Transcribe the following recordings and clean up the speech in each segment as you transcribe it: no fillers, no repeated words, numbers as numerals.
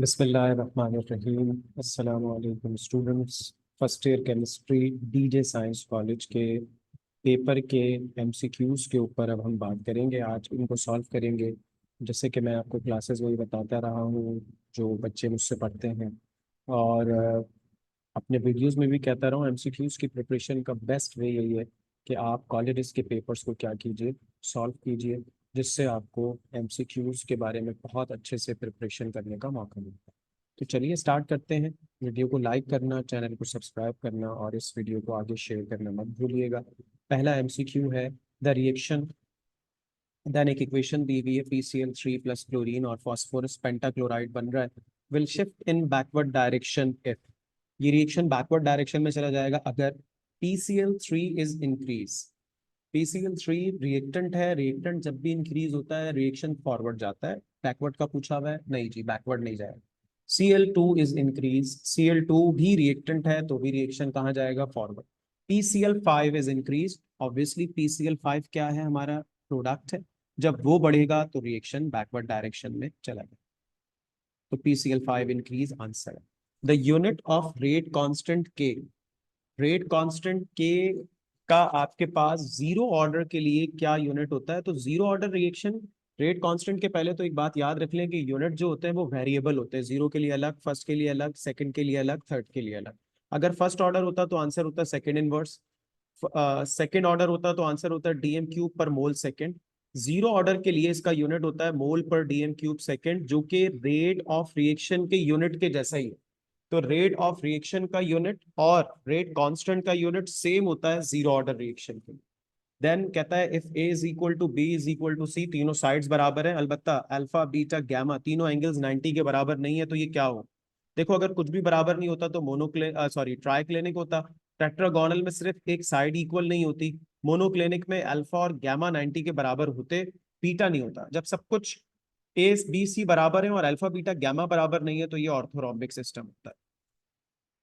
बिस्मिल्लाहिर्रहमानिर्रहीम। अस्सलाम वालेकुम students. First year chemistry DJ science college के पेपर के एमसीक्यूज़ के ऊपर अब हम बात करेंगे। आज इनको सॉल्व करेंगे। जैसे कि मैं आपको क्लासेस वही बताता रहा हूँ जो बच्चे मुझसे पढ़ते हैं, और अपने वीडियोस में भी कहता रहा हूँ, एमसीक्यूज़ की प्रिपरेशन का बेस्ट वे यही है कि आप कॉलेजेस के पेपर्स को क्या कीजिए, सॉल्व कीजिए, जिससे आपको एमसीक्यूज़ के बारे में बहुत अच्छे से प्रिपरेशन करने का मौका मिलता है। तो चलिए स्टार्ट करते हैं। वीडियो को लाइक करना, चैनल को सब्सक्राइब करना और इस वीडियो को आगे शेयर करना मत भूलिएगा। पहला एमसीक्यू है, द रिएक्शन, देन एक इक्वेशन दी हुई है, PCl3 प्लस क्लोरीन और फॉस्फोरस पेंटाक्लोराइड बन रहा है, will shift in backward direction if. ये रिएक्शन बैकवर्ड डायरेक्शन में चला जाएगा अगर PCl3 is increase. PCl3 reactant है, रिएक्टेंट जब भी इंक्रीज होता है रिएक्शन फॉरवर्ड जाता है। बैकवर्ड का पूछा हुआ है, नहीं जी बैकवर्ड नहीं जाएगा। Cl2 इज इंक्रीज, Cl2 भी रिएक्टेंट है तो भी रिएक्शन कहाँ जाएगा, forward. PCl5 is increase, obviously PCl5 क्या है, हमारा प्रोडक्ट है, जब वो बढ़ेगा तो रिएक्शन बैकवर्ड डायरेक्शन में चला गया, तो PCl5 इंक्रीज आंसर है। The unit of rate constant के, रेट कांस्टेंट के का आपके पास जीरो ऑर्डर के लिए क्या यूनिट होता है, तो zero order reaction rate constant के पहले तो एक बात याद रख लें कि यूनिट जो होते हैं वो वेरिएबल होते हैं। जीरो के लिए अलग, फर्स्ट के लिए अलग, सेकंड के लिए अलग, थर्ड के लिए अलग। अगर फर्स्ट ऑर्डर होता तो आंसर होता सेकंड इनवर्स, सेकंड ऑर्डर होता तो आंसर होता है डीएम क्यूब पर मोल सेकंड। जीरो ऑर्डर के लिए इसका यूनिट होता है मोल पर डीएम क्यूब सेकंड, जो कि रेट ऑफ रिएक्शन के यूनिट के जैसा ही है। तो रेट ऑफ रिएक्शन का यूनिट और रेट कांस्टेंट का यूनिट सेम होता है जीरो ऑर्डर रिएक्शन के लिए। देन कहता है if A is equal to B is equal to C, तीनों साइड्स बराबर है, अलबत्ता अल्फा बीटा गामा तीनों एंगल्स 90 के बराबर नहीं है, तो ये क्या हो। देखो अगर कुछ भी बराबर नहीं होता तो ट्राइक्लिनिक होता। टेट्रागोनल में सिर्फ एक साइड इक्वल नहीं होती, मोनोक्लिनिक में अल्फा और गामा 90 के बराबर होते, बीटा नहीं होता। जब सब कुछ ए बी सी बराबर है और अल्फा बीटा गामा बराबर नहीं है तो ये ऑर्थोरॉम्बिक सिस्टम होता है।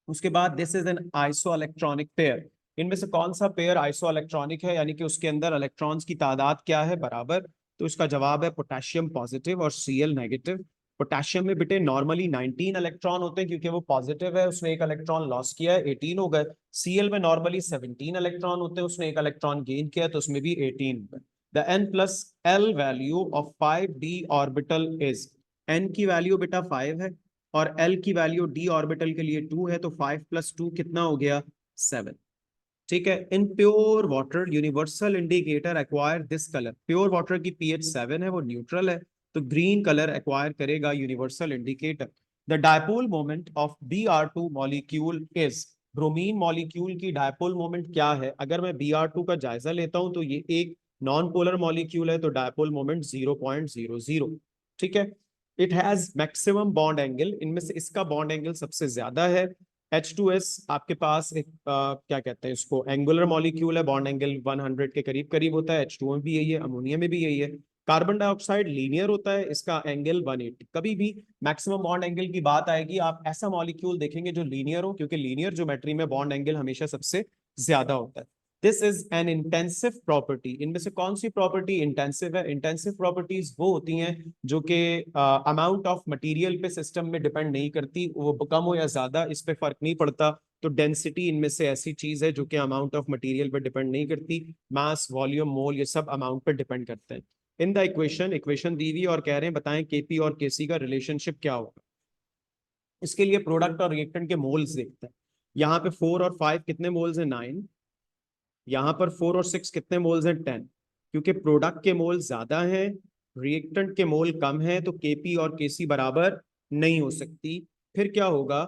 उसके बाद this is an iso electronic pair. इनमें से कौन सा पेयर आइसो इलेक्ट्रॉनिक है, यानी कि उसके अंदर इलेक्ट्रॉन्स की तादाद क्या है, बराबर। तो इसका जवाब है पोटेशियम पॉजिटिव और Cl नेगेटिव। पोटेशियम में बेटे नॉर्मली 19 इलेक्ट्रॉन होते हैं क्योंकि वो पॉजिटिव है, उसने एक इलेक्ट्रॉन लॉस किया है, 18 हो गए। Cl में नॉर्मली 17 इलेक्ट्रॉन होते हैं, उसने एक इलेक्ट्रॉन गेन किया है तो उसमें भी 18 हो गए। The n+l value of 5d orbital is, n की वैल्यू बेटा 5 है और L की वैल्यू d ऑर्बिटल के लिए 2 है, तो 5 + 2 कितना हो गया, 7। ठीक है। In pure water universal indicator acquire this colour, pure water की pH 7 है, वो न्यूट्रल है, तो ग्रीन कलर एक्वायर करेगा universal indicator. The dipole moment of Br2 molecule is, bromine molecule की डायपोल मोमेंट क्या है। अगर मैं Br2 का जायजा लेता हूं तो ये एक नॉन पोलर मॉलिक्यूल है, तो डायपोल मोमेंट 0.00। ठीक है। It has maximum bond angle, इनमें से इसका बॉन्ड एंगल सबसे ज्यादा है। H2S आपके पास एक क्या कहते हैं इसको, एंगुलर मॉलिक्यूल है, बॉन्ड एंगल 100 के करीब करीब होता है। H2O में भी यही है, अमोनिया में भी यही है। कार्बन डाइऑक्साइड लीनियर होता है, इसका एंगल 180। कभी भी मैक्सिमम बॉन्ड एंगल की बात आएगी आप ऐसा मॉलिक्यूल देखेंगे जो लीनियर हो, क्योंकि लीनियर ज्योमेट्री में बॉन्ड एंगल हमेशा सबसे ज्यादा होता है। This is an intensive property, इनमें से कौन सी प्रॉपर्टी इंटेंसिव है। इंटेंसिव प्रॉपर्टीज वो होती हैं जो कि अमाउंट ऑफ मटेरियल पे सिस्टम में डिपेंड नहीं करती, वो कम हो या ज्यादा इस पे फर्क नहीं पड़ता। तो डेंसिटी इनमें से ऐसी चीज है जो कि अमाउंट ऑफ मटेरियल पे डिपेंड नहीं करती। मास, वॉल्यूम, मोल, ये सब अमाउंट पे डिपेंड करते हैं। इन द इक्वेशन दी हुई और कह रहे हैं बताएं केपी और केसी का रिलेशनशिप क्या होगा। इसके लिए प्रोडक्ट और रिएक्टेंट के मोल्स देखते हैं। यहाँ पे 4 और 5 कितने मोल्स हैं, 9। यहाँ पर 4 और 6 कितने मोल्स हैं, 10। क्योंकि प्रोडक्ट के मोल ज्यादा हैं, रिएक्टेंट के मोल कम है, तो केपी और केसी बराबर नहीं हो सकती। फिर क्या होगा,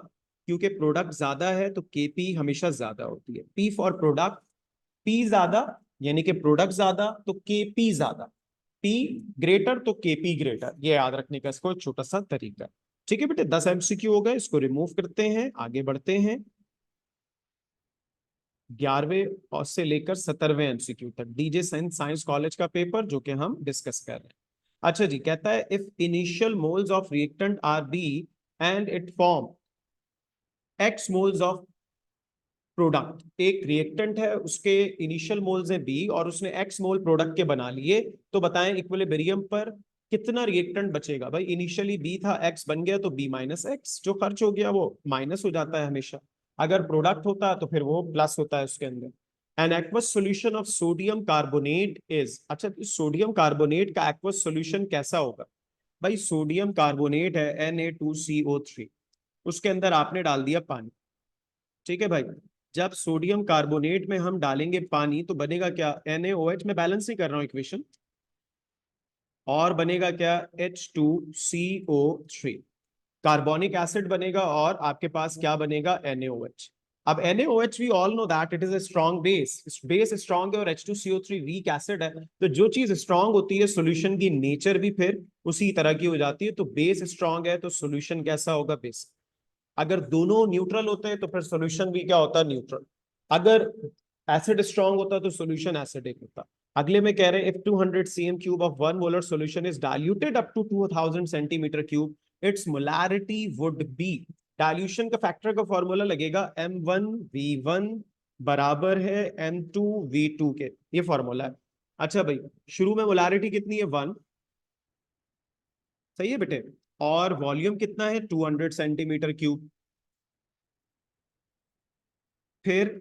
क्योंकि प्रोडक्ट ज्यादा है तो केपी हमेशा ज्यादा होती है। पी फॉर प्रोडक्ट, पी ज्यादा यानी कि प्रोडक्ट ज्यादा तो केपी ज्यादा, पी ग्रेटर तो केपी ग्रेटर, ये याद रखने का इसको छोटा सा तरीका। ठीक है बेटे, 10 एमसीक्यू हो गए, इसको रिमूव करते हैं, आगे बढ़ते हैं 11वें और से लेकर 17वें एमसीक्यू तक, डीजे साइंस कॉलेज का पेपर जो कि हम डिस्कस कर रहे हैं। अच्छा जी, कहता है if initial moles of reactant are B and it form X moles of product. एक रिएक्टेंट है, उसके इनिशियल मोल्स हैं बी और उसने एक्स मोल प्रोडक्ट के बना लिए, तो बताएं इक्विलिब्रियम पर कितना रिएक्टेंट बचेगा भाई, इनिशियली बी था, एक्स बन गया तो बी माइनस एक्स, जो खर्च हो गया वो माइनस हो जाता है हमेशा। अगर प्रोडक्ट होता है तो फिर वो प्लस होता है उसके अंदर। An aqueous solution of sodium carbonate is, अच्छा सोडियम कार्बोनेट का एक्वस सोल्यूशन कैसा होगा भाई, सोडियम कार्बोनेट है Na2CO3, उसके अंदर आपने डाल दिया पानी, ठीक है भाई। जब सोडियम कार्बोनेट में हम डालेंगे पानी तो बनेगा क्या, NaOH, में बैलेंस नहीं कर रहा हूं इक्वेशन, और बनेगा क्या H2CO3, कार्बोनिक एसिड बनेगा, और आपके पास क्या बनेगा NaOH। अब NaOH we all know that it is a strong base, base strong है और H2CO3 वीक एसिड है। तो जो चीज स्ट्रॉन्ग होती है सॉल्यूशन की नेचर भी फिर उसी तरह की हो जाती है। तो बेस स्ट्रॉन्ग है तो सॉल्यूशन कैसा होगा, बेस। अगर दोनों न्यूट्रल होते हैं तो फिर सॉल्यूशन भी क्या होता है, न्यूट्रल। अगर एसिड स्ट्रॉन्ग होता तो सॉल्यूशन एसिडिक होता। अगले में कह रहे हैं if 200 cm cube of 1 molar solution is diluted up to 2000 centimetre cube, its molarity would be. Dilution का फैक्टर का फॉर्मूला लगेगा M1V1 बराबर है M2V2 के, ये फॉर्मूला है। अच्छा भाई, शुरू में मोलैरिटी कितनी है, 1, सही है बेटे, और वॉल्यूम कितना है 200 सेंटीमीटर क्यूब, फिर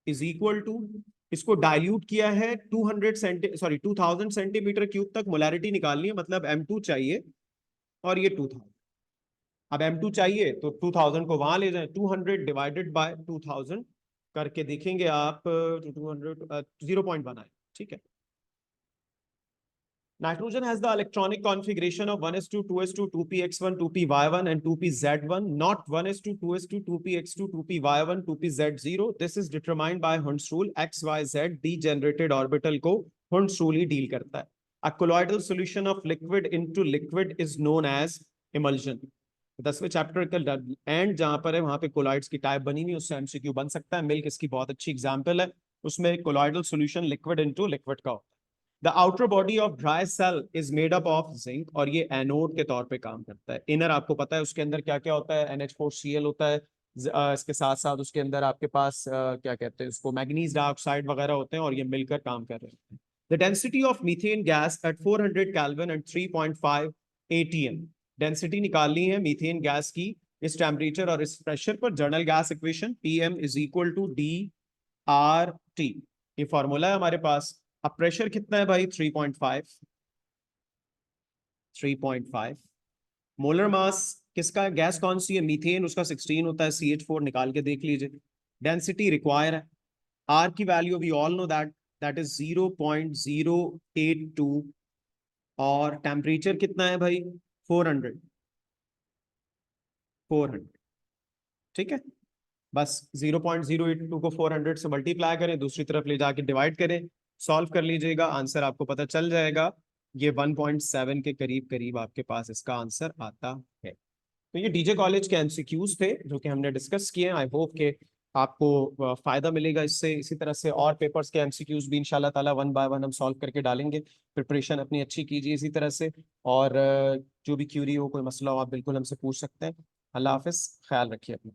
इज इक्वल टू, इसको डाइल्यूट किया है 2000 सेंटीमीटर क्यूब तक मोलैरिटी निकालनी है, मतलब M2 चाहिए, और ये 2000। अब M2 चाहिए तो 2000 को वहां ले जाएं, 200 डिवाइडेड बाय 2000 करके देखेंगे आप, 200 0.1 आए, ठीक है। Nitrogen has the electronic configuration of 1s2, 2s2, 2px1, 2py1, and 2pz1, not 1s2, 2s2, 2px2, 2py1, 2pz0. This is determined by Hund's rule. x, y, z degenerated orbital को Hund's rule ही deal करता है. A colloidal solution of liquid into liquid is known as emulsion. 10वें chapter का and जहां पर है वहां पे कोलॉइड्स की टाइप बनी हुई, उससे एमसीक्यू बन सकता है। मिल्क इसकी बहुत अच्छी एग्जांपल है, उसमें colloidal solution liquid into liquid का होता है। The outer body of dry cell is made up of zinc, और ये एनोड के तौर पे काम करता है। इनर आपको पता है उसके अंदर क्या क्या होता है, NH4Cl होता है, इसके साथ साथ उसके अंदर आपके पास क्या कहते हैं उसको, मैग्नीज डाइऑक्साइड वगैरह होते हैं, और ये मिलकर काम कर रहे हैं। The density of methane gas at 400 kelvin and 3.5 atm, density निकालनी है मीथेन गैस की इस टेम्परेचर और इस प्रेशर पर। General gas equation PM is equal to DRT, ये फॉर्मूला है हमारे पास। अब प्रेशर कितना है भाई, 3.5। मोलर मास किसका, गैस कौन सी है, मीथेन, उसका 16 होता है, CH4 निकाल के देख लीजिए। डेंसिटी रिक्वायर है, आर की value we all know that is 0.082, और टेम्परेचर कितना है भाई, 400, ठीक है। बस 0.082 को 400 से मल्टीप्लाई करें, दूसरी तरफ ले जाके डिवाइड करें, सॉल्व कर लीजिएगा, आंसर आपको पता चल जाएगा। ये 1.7 के करीब करीब आपके पास इसका आंसर आता है। तो ये डीजे कॉलेज के एमसीक्यूज थे जो कि हमने डिस्कस किए। आई होप के आपको फायदा मिलेगा इससे। इसी तरह से और पेपर्स के एमसीक्यूज भी इंशाल्लाह ताला 1 बाय 1 हम सॉल्व करके डालेंगे। प्रिपरेशन अपनी अच्छी कीजिए इसी तरह से, और जो भी क्यूरी हो, कोई मसला हो, आप बिल्कुल हमसे पूछ सकते हैं। अल्लाह हाफिज, ख्याल रखिए अपना।